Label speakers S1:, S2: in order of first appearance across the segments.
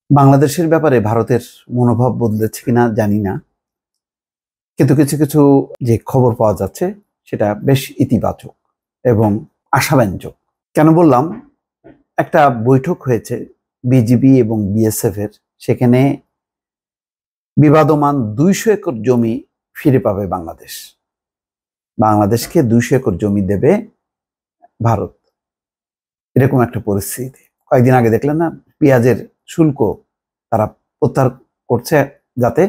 S1: বাংলাদেশের ব্যাপারে ভারতের মনোভাব বদলেছে কিনা জানি না, কিন্তু কিছু কিছু যে খবর পাওয়া যাচ্ছে সেটা বেশ ইতিবাচক এবং আশাব্যঞ্জক। কেন বললাম, একটা বৈঠক হয়েছে বিজিবি এবং বিএসএফ এর। সেখানে বিবাদমান 200 একর জমি ফিরে পাবে বাংলাদেশ। বাংলাদেশকে 200 একর জমি দেবে ভারত, এরকম একটা পরিস্থিতি। কয়েকদিন আগে দেখলেন না, পেঁয়াজের শুল্ক তারা প্রত্যাহার করছে যাতে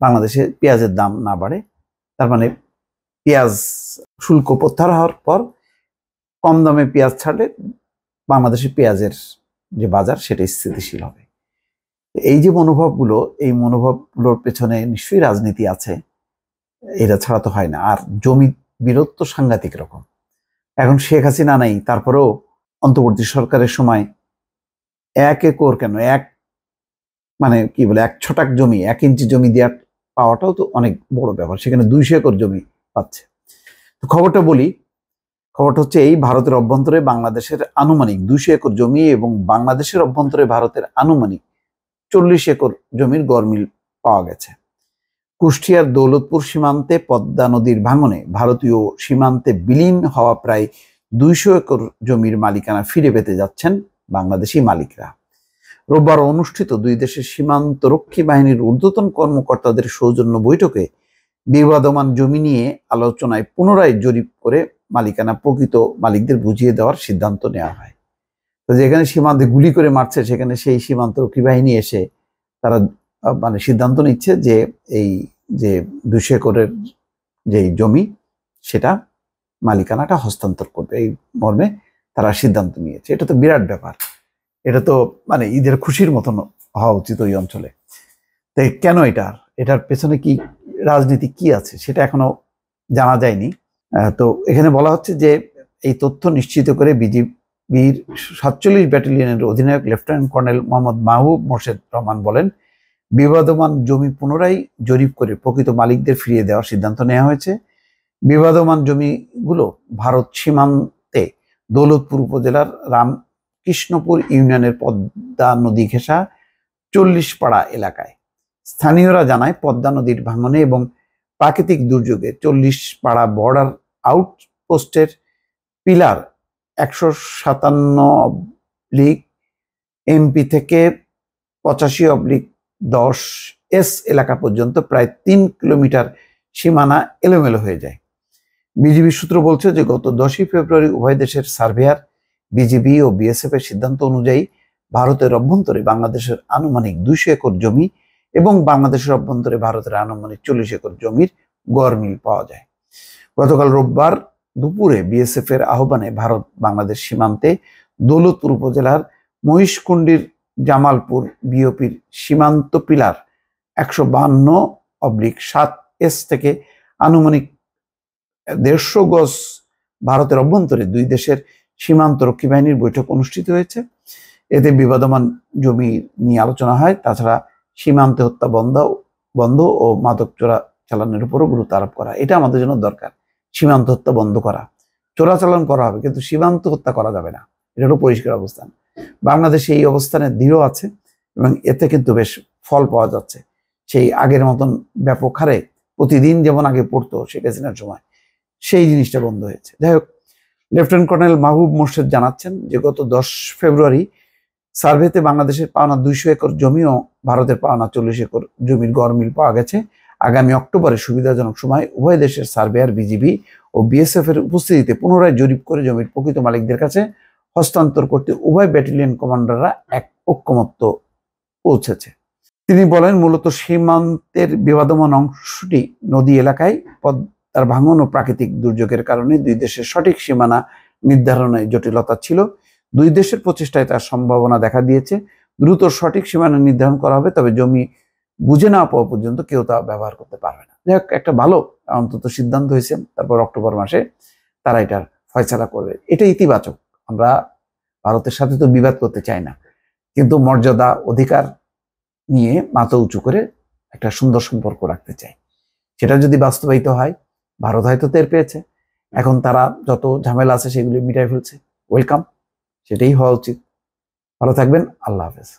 S1: বাংলাদেশে পেঁয়াজের দাম না বাড়ে। তার মানে পেঁয়াজ শুল্ক প্রত্যাহার হওয়ার পর কম দামে পেঁয়াজ ছাড়লে বাংলাদেশের পেঁয়াজের যে বাজার সেটা স্থিতিশীল হবে। এই যে মনোভাবগুলো, এই মনোভাবগুলোর পেছনে নিশ্চয়ই রাজনীতি আছে, এটা ছাড়া তো হয় না। আর জমি বিরোধ তো সাংঘাতিক রকম। এখন শেখ হাসিনা নাই, তারপরেও অন্তর্বর্তী সরকারের সময় 1 একর কেন, মানে কি বলে 1 ছটাক জমি, 1 ইঞ্চি জমি দেওয়া পাওয়াটাও তো অনেক বড় ব্যাপার। সেখানে 200 একর জমি পাচ্ছে। তো খবরটা বলি, খবরটা হচ্ছে এই: ভারতের অভ্যন্তরে বাংলাদেশের আনুমানিক 200 একর জমি এবং বাংলাদেশের অভ্যন্তরে ভারতের আনুমানিক 40 একর জমির গড়মিল পাওয়া গেছে। কুষ্টিয়ার দৌলতপুর সীমান্তে পদ্মা নদীর ভাঙনে ভারতীয় সীমান্তে বিলীন হওয়া প্রায় 200 একর জমির মালিকানা ফিরে পেতে যাচ্ছেন বাংলাদেশি মালিকরা। রোববার অনুষ্ঠিত দুই দেশের সীমান্তরক্ষী বাহিনীর ঊর্ধ্বতন কর্মকর্তাদের সৌজন্য বৈঠকে বিবাদমান জমি নিয়ে আলোচনায় পুনরায় জরিপ করে মালিকানা প্রকৃত মালিকদের বুঝিয়ে দেওয়ার সিদ্ধান্ত নেওয়া হয়। তো যেখানে সীমান্তে গুলি করে মারছে, সেখানে সেই সীমান্তরক্ষী বাহিনী এসে তারা মানে সিদ্ধান্ত নিচ্ছে যে এই যে 200 একরের যে জমি সেটা মালিকানাটা হস্তান্তর করবে, এই মর্মে তারা সিদ্ধান্ত নিয়েছে। এটা তো বিরাট ব্যাপার। এটা তো মানে ঈদের খুশির মতন হওয়া উচিত ওই অঞ্চলে। তাই কেন এটার পেছনে কি রাজনীতি কি আছে সেটা এখনো জানা যায়নি। তো এখানে বলা হচ্ছে যে এই তথ্য নিশ্চিত করে বিজিবির 47 ব্যাটালিয়নের অধিনায়ক লেফটেন্যান্ট কর্নেল মোহাম্মদ মাহবুব মোর্শেদ রহমান বলেন, বিবাদমান জমি পুনরায় জরিপ করে প্রকৃত মালিকদের ফিরিয়ে দেওয়ার সিদ্ধান্ত নেওয়া হয়েছে। বিবাদমান জমিগুলো ভারত সীমান্তে দৌলতপুর উপজেলার রামকৃষ্ণপুর ইউনিয়নের পদ্মা নদী ঘেঁষা 40 পাড়া এলাকায়। স্থানীয়রা জানায়, পদ্মা নদীর ভাঙনে এবং প্রাকৃতিক দুর্যোগে 40 পাড়া বর্ডার আউটপোস্টের পিলার 157/MP থেকে 85/10S এলাকা পর্যন্ত প্রায় 3 কিলোমিটার সীমানা এলোমেলো হয়ে যায়। বিজিবি সূত্র বলছে যে গত 10ই ফেব্রুয়ারি উভয় দেশের সার্ভেয়ার বিজিবি ও বিএসএফ এর সিদ্ধান্ত অনুযায়ী ভারতের অভ্যন্তরে বাংলাদেশের আনুমানিক 200 একর জমি এবং বাংলাদেশের অভ্যন্তরে ভারতের আনুমানিক 40 একর জমির গড়মিল পাওয়া যায়। গতকাল রোববার দুপুরে বিএসএফ এর আহ্বানে ভারত বাংলাদেশ সীমান্তে দৌলতপুর উপজেলার মহিষকুণ্ডির জামালপুর বিওপির সীমান্ত পিলার 152/7S থেকে আনুমানিক 150 গজ ভারতের অভ্যন্তরে দুই দেশের সীমান্ত রক্ষী বাহিনীর বৈঠক অনুষ্ঠিত হয়েছে। এতে বিবাদমান জমি নিয়ে আলোচনা হয়। তাছাড়া সীমান্তে হত্যা বন্ধ ও মাদক চোরাচালানের উপরও গুরুত্ব আরোপ করা। এটা আমাদের জন্য দরকার, সীমান্ত হত্যা বন্ধ করা। চোরাচালান করা হবে, কিন্তু সীমান্ত হত্যা করা যাবে না, এটা হলো পরিষ্কার অবস্থান। বাংলাদেশ এই অবস্থানে দৃঢ় আছে এবং এতে কিন্তু বেশ ফল পাওয়া যাচ্ছে। সেই আগের মতন ব্যাপক হারে প্রতিদিন যেমন আগে পড়তো শেখ হাসিনার সময়, সেই জিনিসটা বন্ধ হয়েছে। যাই হোক, লেফটেন্যান্ট কর্নেল মাহবুব মোর্শেদ জানাচ্ছেন যে গত 10 ফেব্রুয়ারি সার্ভেতে বাংলাদেশের পাওনা 200 একর জমি ও ভারতের পাওনা 40 একর জমির গড়মিল পাওয়া গেছে। আগামী অক্টোবরে সুবিধাজনক সময় উভয় দেশের সার্ভেয়ার বিজিবি ও বিএসএফ এর উপস্থিতিতে পুনরায় জরিপ করে জমির প্রকৃত মালিকদের কাছে হস্তান্তর করতে উভয় ব্যাটালিয়ন কমান্ডাররা এক ঐক্যমত্য পৌঁছেছে। তিনি বলেন, মূলত সীমান্তের বিবাদমান অংশটি নদী এলাকায় পদ্মার ভাঙন ও প্রাকৃতিক দুর্যোগের কারণে দুই দেশের সঠিক সীমানা নির্ধারণে জটিলতা ছিল। দুই দেশের প্রচেষ্টায় তার সম্ভাবনা দেখা দিয়েছে। দ্রুত সঠিক সীমানা নির্ধারণ করা হবে, তবে জমি বুঝে না পাওয়া পর্যন্ত কেউ তা ব্যবহার করতে পারবে না। যাই হোক, একটা ভালো অন্তত সিদ্ধান্ত হয়েছে। তারপর অক্টোবর মাসে তারা এটার ফয়সালা করবে, এটা ইতিবাচক। আমরা ভারতের সাথে তো বিবাদ করতে চাই না, কিন্তু মর্যাদা অধিকার নিয়ে মাথা উঁচু করে একটা সুন্দর সম্পর্ক রাখতে চাই। সেটা যদি বাস্তবায়িত হয়, ভারত হয়তো টের পেয়েছে, এখন তারা যত ঝামেলা আছে সেগুলি মিটাই ফেলছে। ওয়েলকাম, সেটাই হওয়া উচিত। ভালো থাকবেন, আল্লাহ হাফেজ।